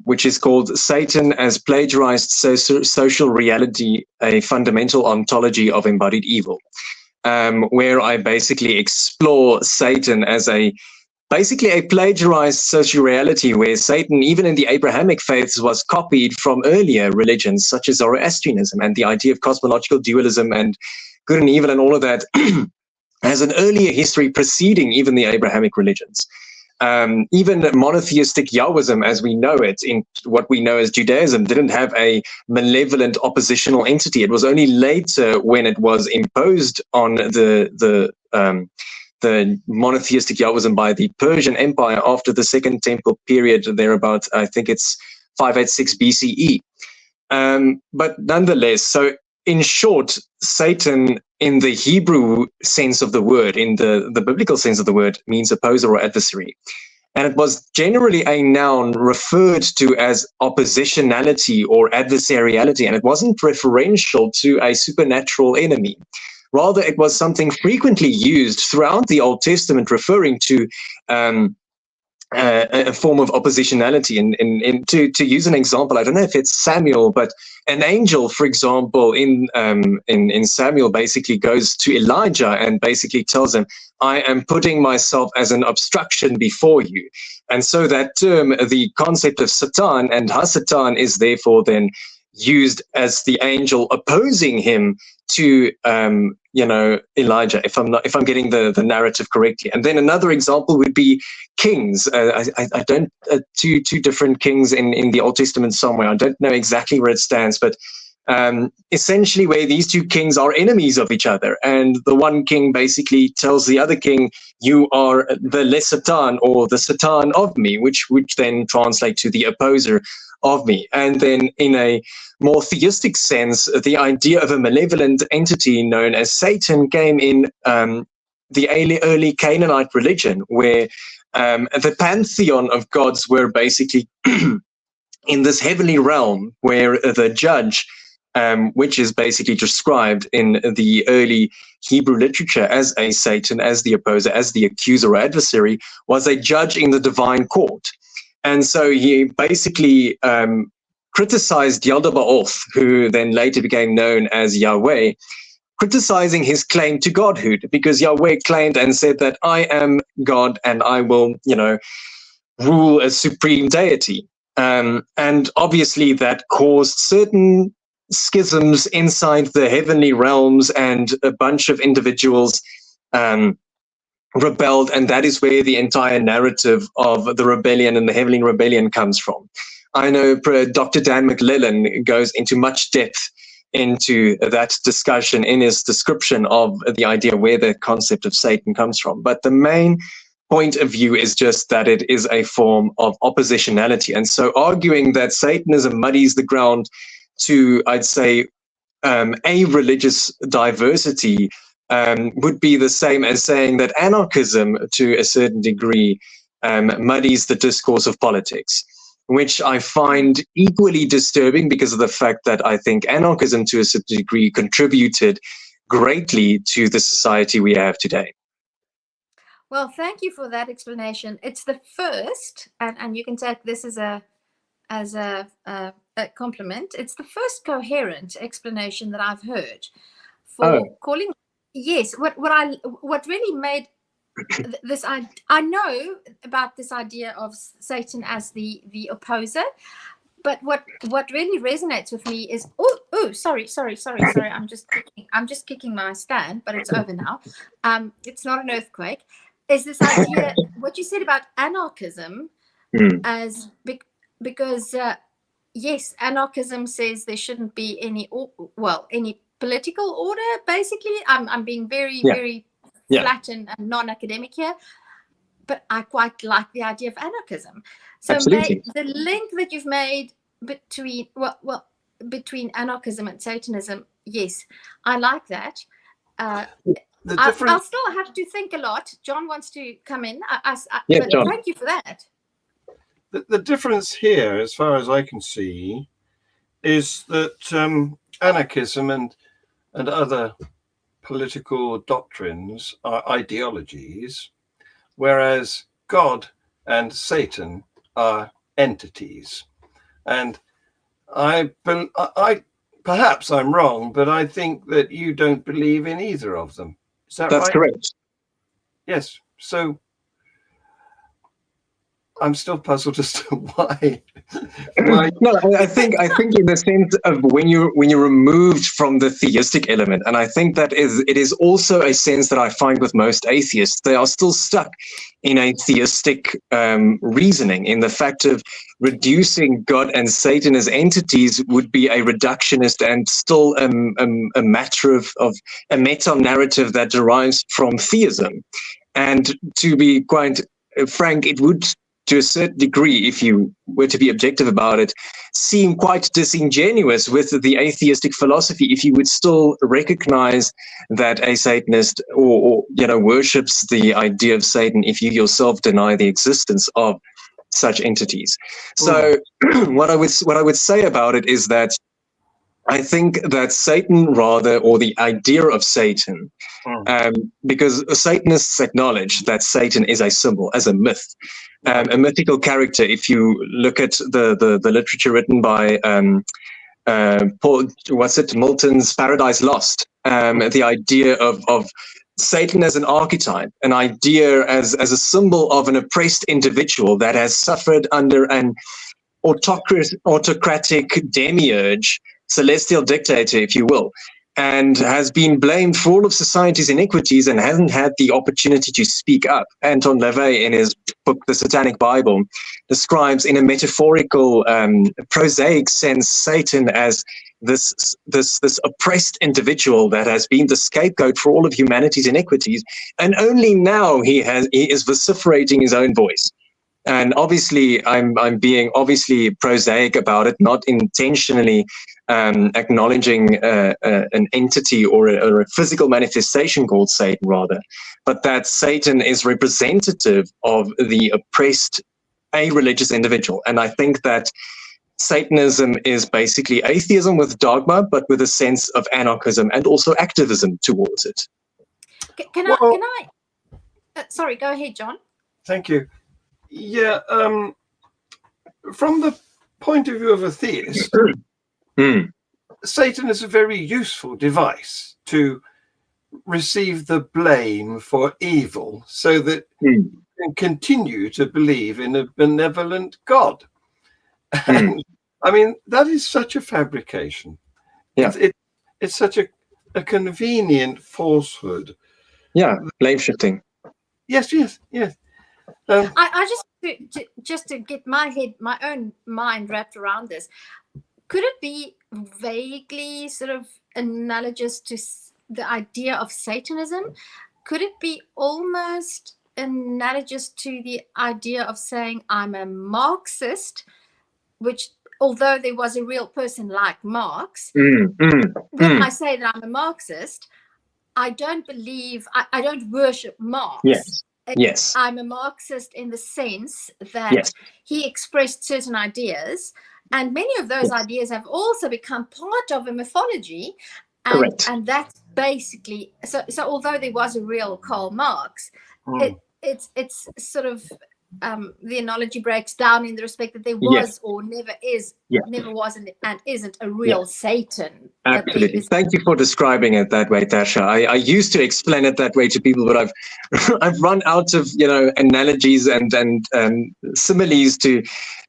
which is called "Satan as Plagiarized Social Reality: A Fundamental Ontology of Embodied Evil," where I basically explore Satan as basically a plagiarized social reality, where Satan, even in the Abrahamic faiths, was copied from earlier religions such as Zoroastrianism, and the idea of cosmological dualism and good and evil and all of that has an earlier history preceding even the Abrahamic religions. Even monotheistic Yahwism, as we know it, in what we know as Judaism, didn't have a malevolent oppositional entity. It was only later, when it was imposed on the monotheistic Yahwism by the Persian Empire after the Second Temple period, thereabout, I think it's 586 BCE. But nonetheless, so in short, Satan, in the Hebrew sense of the word, in the biblical sense of the word, means opposer or adversary. And it was generally a noun referred to as oppositionality or adversariality, and it wasn't referential to a supernatural enemy. Rather, it was something frequently used throughout the Old Testament, referring to a form of oppositionality. And to use an example, I don't know if it's Samuel, but an angel, for example, in Samuel, basically goes to Elijah and basically tells him, "I am putting myself as an obstruction before you." And so that term, the concept of Satan and Hasatan, is therefore then used as the angel opposing him to Elijah, if I'm getting the narrative correctly. And then another example would be kings. I don't two different kings in the Old Testament somewhere. I don't know exactly where it stands, but essentially where these two kings are enemies of each other, and the one king basically tells the other king, "You are the less Satan, or the Satan of me," which then translate to the opposer of me. And then in a more theistic sense, the idea of a malevolent entity known as Satan came in the early Canaanite religion, where the pantheon of gods were basically in this heavenly realm, where the judge, which is basically described in the early Hebrew literature as a Satan, as the opposer, as the accuser or adversary, was a judge in the divine court. And so he basically criticized Yaldabaoth, who then later became known as Yahweh, criticizing his claim to godhood, because Yahweh claimed and said that I am God and I will, rule as supreme deity. And obviously that caused certain schisms inside the heavenly realms, and a bunch of individuals rebelled, and that is where the entire narrative of the rebellion and the heavenly rebellion comes from. I know Dr. Dan McLellan goes into much depth into that discussion in his description of the idea where the concept of Satan comes from. But the main point of view is just that it is a form of oppositionality. And so arguing that Satanism muddies the ground to, I'd say, a religious diversity would be the same as saying that anarchism, to a certain degree, muddies the discourse of politics, which I find equally disturbing, because of the fact that I think anarchism, to a certain degree, contributed greatly to the society we have today. Well, thank you for that explanation. It's the first, and you can take this as a compliment. It's the first coherent explanation that I've heard for calling. Yes, what really made I know about this idea of Satan as the opposer, but what really resonates with me is sorry, I'm just kicking my stand, but it's over now. It's not an earthquake. Is this idea what you said about anarchism as because yes, anarchism says there shouldn't be any political order. Basically, I'm being very flat and non-academic here, but I quite like the idea of anarchism. So the link that you've made between between anarchism and Satanism, yes, I like that. I'll still have to think a lot. John wants to come in. But John, thank you for that. The difference here, as far as I can see, is that anarchism and other political doctrines are ideologies, whereas God and Satan are entities. And I perhaps I'm wrong, but I think that you don't believe in either of them. Is that right? That's correct. Yes. So I'm still puzzled as to why. No, I think in the sense of when you're removed from the theistic element, and I think that it is also a sense that I find with most atheists, they are still stuck in a theistic reasoning, in the fact of reducing God and Satan as entities would be a reductionist and still a matter of a meta-narrative that derives from theism. And to be quite frank, it would, to a certain degree, if you were to be objective about it, seem quite disingenuous with the atheistic philosophy if you would still recognize that a Satanist or worships the idea of Satan if you yourself deny the existence of such entities. So what I would say about it is that I think that Satan rather, or the idea of Satan, because Satanists acknowledge that Satan is a symbol, as a myth, a mythical character. If you look at the literature written by Milton's Paradise Lost, the idea of Satan as an archetype, an idea as a symbol of an oppressed individual that has suffered under an autocratic demiurge, celestial dictator, if you will, and has been blamed for all of society's iniquities and hasn't had the opportunity to speak up. Anton LaVey, in his book, The Satanic Bible, describes in a metaphorical, prosaic sense, Satan as this oppressed individual that has been the scapegoat for all of humanity's iniquities, and only now he is vociferating his own voice. And obviously, I'm being obviously prosaic about it, not intentionally acknowledging an entity or a physical manifestation called Satan, rather, but that Satan is representative of the oppressed, a religious individual. And I think that Satanism is basically atheism with dogma, but with a sense of anarchism and also activism towards it. Can I? Sorry, go ahead, John. Thank you. Yeah, from the point of view of a theist, Satan is a very useful device to receive the blame for evil so that you can continue to believe in a benevolent God. And, I mean, that is such a fabrication. Yeah. It's such a convenient falsehood. Yeah, blame shifting. Yes. I just to get my own mind wrapped around this. Could it be vaguely sort of analogous to the idea of Satanism? Could it be almost analogous to the idea of saying I'm a Marxist, which, although there was a real person like Marx, when I say that I'm a Marxist, I don't believe, I don't worship Marx. Yes. I'm a Marxist in the sense that he expressed certain ideas, and many of those ideas have also become part of a mythology. And that's basically, so although there was a real Karl Marx, it's sort of, the analogy breaks down in the respect that there was or never is never was and isn't a real Satan. Absolutely. Thank you for describing it that way, Tasha. I used to explain it that way to people, but I've run out of analogies and similes to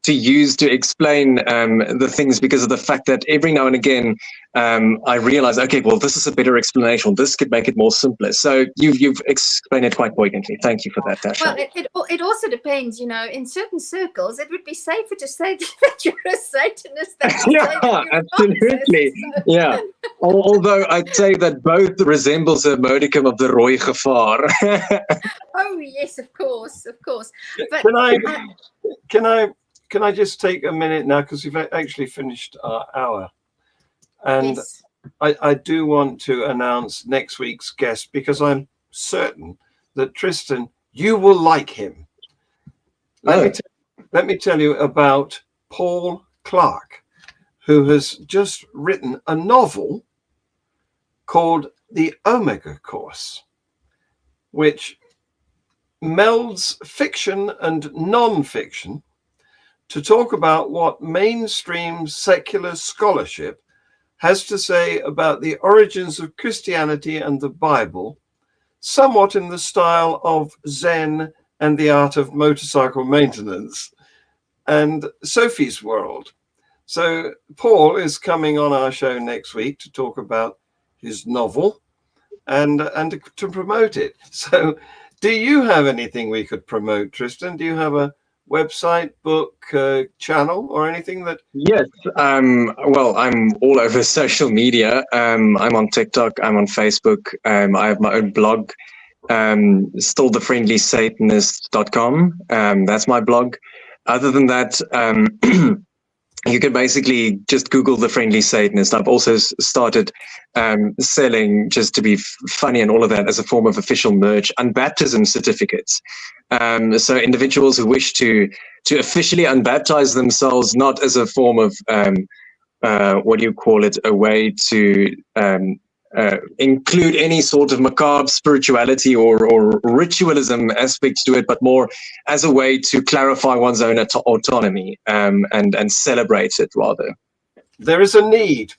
use to explain the things, because of the fact that every now and again I realize, okay, well, this is a better explanation. This could make it more simpler. So you've explained it quite poignantly. Thank you for that, Tasha. Well, it also depends. In certain circles, it would be safer to say that you're a Satanist than to say that you're absolutely. Not. Yeah. Although I'd say that both resembles a modicum of the rooi gevaar. Oh yes, of course. But can I just take a minute now, because we've actually finished our hour, and yes. I do want to announce next week's guest, because I'm certain that Tristan, you will like him. Let me tell you about Paul Clark, who has just written a novel called The Omega Course, which melds fiction and non-fiction to talk about what mainstream secular scholarship has to say about the origins of Christianity and the Bible, somewhat in the style of Zen and the art of motorcycle maintenance and Sophie's World. So Paul is coming on our show next week to talk about his novel and to promote it. So do you have anything we could promote, Tristan? Do you have a website, book, channel, or anything that? Yes. Well, I'm all over social media. I'm on TikTok. I'm on Facebook. I have my own blog, stillthefriendlysatanist.com. That's my blog. Other than that, you can basically just Google The Friendly Satanist. I've also started selling, just to be funny and all of that, as a form of official merch, unbaptism certificates. So individuals who wish to officially unbaptize themselves, not as a form of, a way to include any sort of macabre spirituality or ritualism aspects to it, but more as a way to clarify one's own autonomy and celebrate it rather. There is a need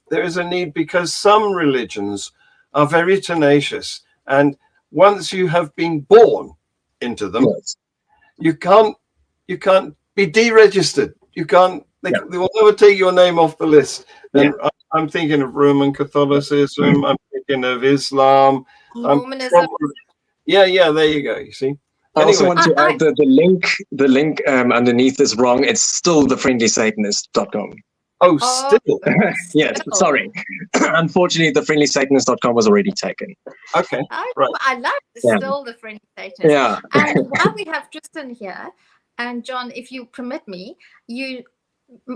because some religions are very tenacious, and once you have been born into them, yes, you can't be deregistered. You can't. They will never take your name off the list. And I'm thinking of Roman Catholicism. I'm thinking of Islam. Mormonism. There you go. You see. I also want to add that the link underneath is wrong. It's still thefriendlysatanist.com. Oh, still? Yes, sorry. Unfortunately, thefriendlysatanist.com was already taken. Okay, right. I love still the Friendly Satanist. Yeah. And while we have Tristan here, and John, if you permit me,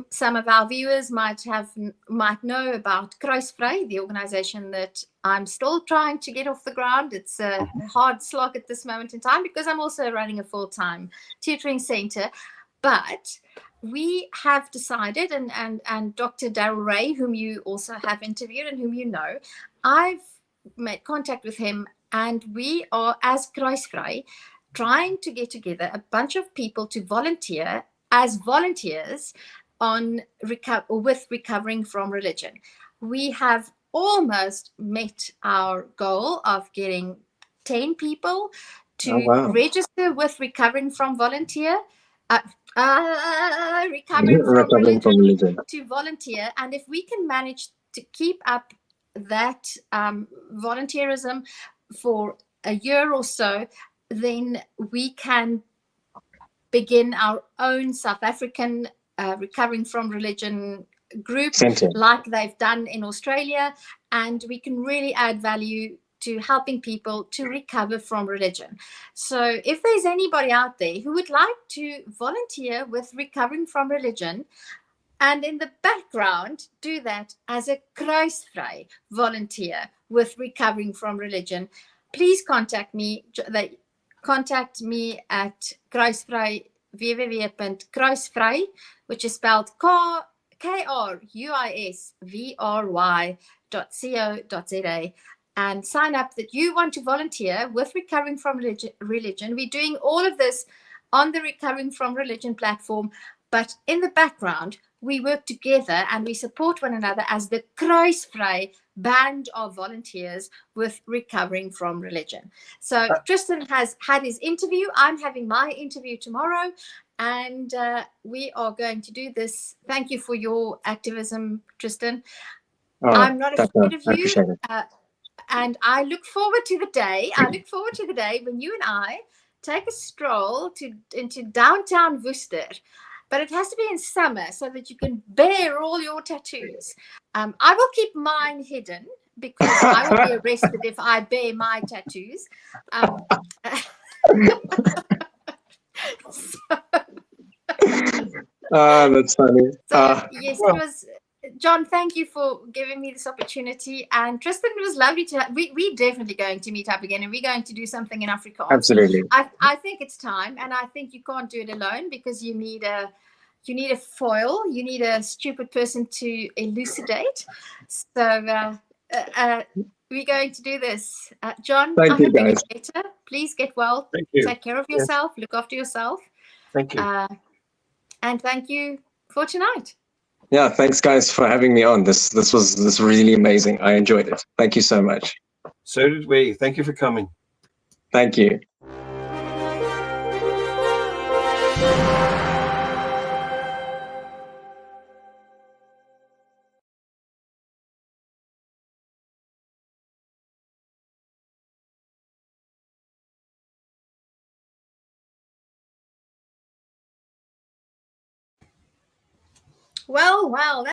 some of our viewers might know about Kruisvrij, the organization that I'm still trying to get off the ground. It's a hard slog at this moment in time because I'm also running a full-time tutoring center. But we have decided, and Dr. Darryl Ray, whom you also have interviewed and whom you know, I've made contact with him, and we are, as Kruisvrij, trying to get together a bunch of people to volunteer as volunteers on with recovering from religion. We have almost met our goal of getting 10 people to register with recovering from religion to volunteer. And if we can manage to keep up that volunteerism for a year or so, then we can begin our own South African recovering from religion group like they've done in Australia, and we can really add value to helping people to recover from religion. So if there's anybody out there who would like to volunteer with recovering from religion, and in the background do that as a Kruisvrij volunteer with recovering from religion, please contact me. Contact me at Kruisvrij, www.kruisvrij, which is spelled KRUISVRY.co.za, and sign up that you want to volunteer with recovering from religion. We're doing all of this on the Recovering from Religion platform. But in the background, we work together and we support one another as the Kruisvrij band of volunteers with recovering from religion. So Tristan has had his interview. I'm having my interview tomorrow. And we are going to do this. Thank you for your activism, Tristan. I'm not afraid of you. And I look forward to the day. When you and I take a stroll into downtown Worcester. But it has to be in summer so that you can bear all your tattoos. I will keep mine hidden because I will be arrested if I bear my tattoos. That's funny. Yes, it was. John, thank you for giving me this opportunity. And Tristan, it was lovely to have. We're definitely going to meet up again, and we're going to do something in Afrikaans. Absolutely. I think it's time, and I think you can't do it alone because you need a foil. You need a stupid person to elucidate. So we're going to do this. John, thank you, hope you guys. get better. Please get well. Thank you. Take care of yourself. Look after yourself. Thank you. And thank you for tonight. Yeah, thanks guys for having me on. This was really amazing. I enjoyed it. Thank you so much. So did we. Thank you for coming. Thank you. Well.